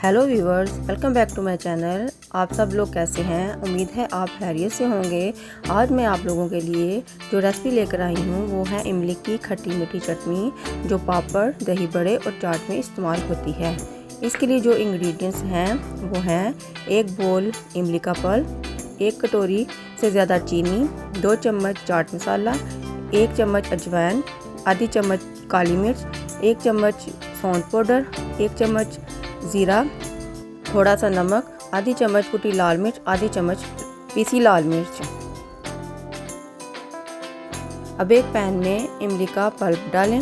Hello viewers, welcome back to my channel. आप सब लोग कैसे हैं? उम्मीद है आप खैरियत से होंगे। आज मैं आप लोगों के लिए जो रेसिपी लेकर आई हूँ वो है इमली की खट्टी मीठी चटनी, जो पापड़, दही बड़े और चाट में इस्तेमाल होती है। इसके लिए जो इंग्रेडिएंट्स हैं वो हैं 1 बोल इमली का पल्प, 1 कटोरी से ज़्यादा चीनी, 2 चम्मच चाट मसाला, 1 चम्मच अजवाइन, आधी चम्मच काली मिर्च, 1 चम्मच सौंठ पाउडर, 1 चम्मच ज़ीरा, थोड़ा सा नमक, आधी चम्मच कुटी लाल मिर्च, आधी चम्मच पीसी लाल मिर्च। अब एक पैन में इमली का पल्प डालें।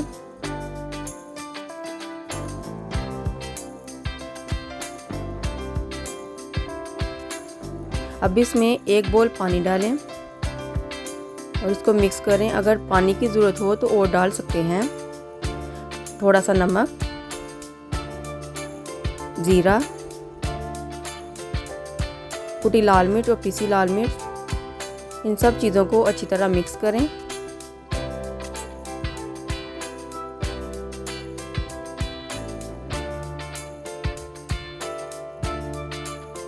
अब इसमें 1 बोल पानी डालें और इसको मिक्स करें। अगर पानी की ज़रूरत हो तो और डाल सकते हैं। थोड़ा सा नमक, ज़ीरा, कुटी लाल मिर्च और पीसी लाल मिर्च, इन सब चीज़ों को अच्छी तरह मिक्स करें।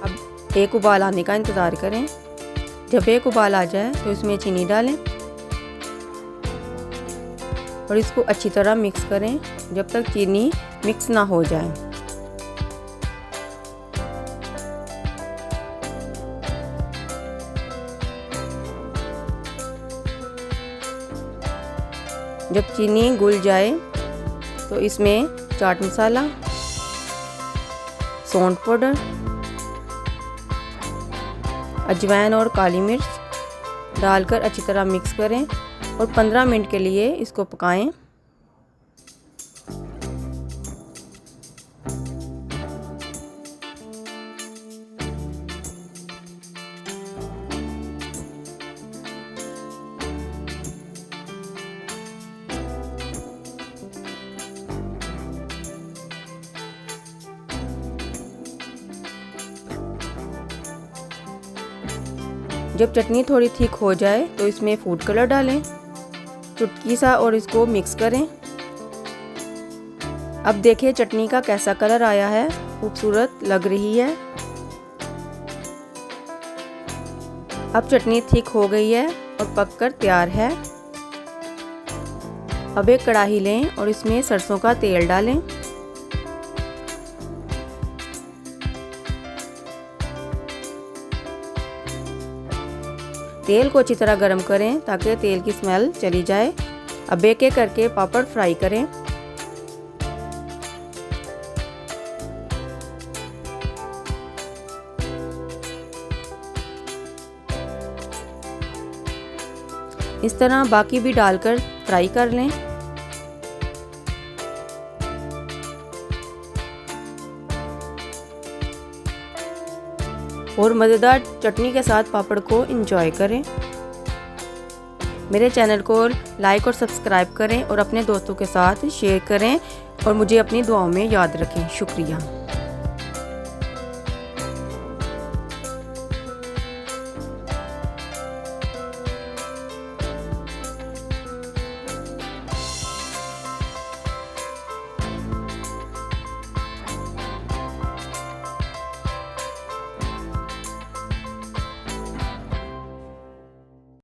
अब एक उबाल आने का इंतज़ार करें। जब एक उबाल आ जाए तो इसमें चीनी डालें और इसको अच्छी तरह मिक्स करें जब तक चीनी मिक्स ना हो जाए। जब चीनी घुल जाए तो इसमें चाट मसाला, सौंठ पाउडर, अजवाइन और काली मिर्च डालकर अच्छी तरह मिक्स करें और 15 मिनट के लिए इसको पकाएं। जब चटनी थोड़ी थिक हो जाए तो इसमें फूड कलर डालें चुटकी सा और इसको मिक्स करें। अब देखिए चटनी का कैसा कलर आया है, खूबसूरत लग रही है। अब चटनी थिक हो गई है और पककर तैयार है। अब एक कढ़ाई लें और इसमें सरसों का तेल डालें। तेल को अच्छी तरह गर्म करें ताकि तेल की स्मेल चली जाए। अब एक एक करके पापड़ फ्राई करें। इस तरह बाकी भी डालकर फ्राई कर लें। और मज़ेदार चटनी के साथ पापड़ को एंजॉय करें। मेरे चैनल को लाइक और सब्सक्राइब करें और अपने दोस्तों के साथ शेयर करें और मुझे अपनी दुआओं में याद रखें। शुक्रिया।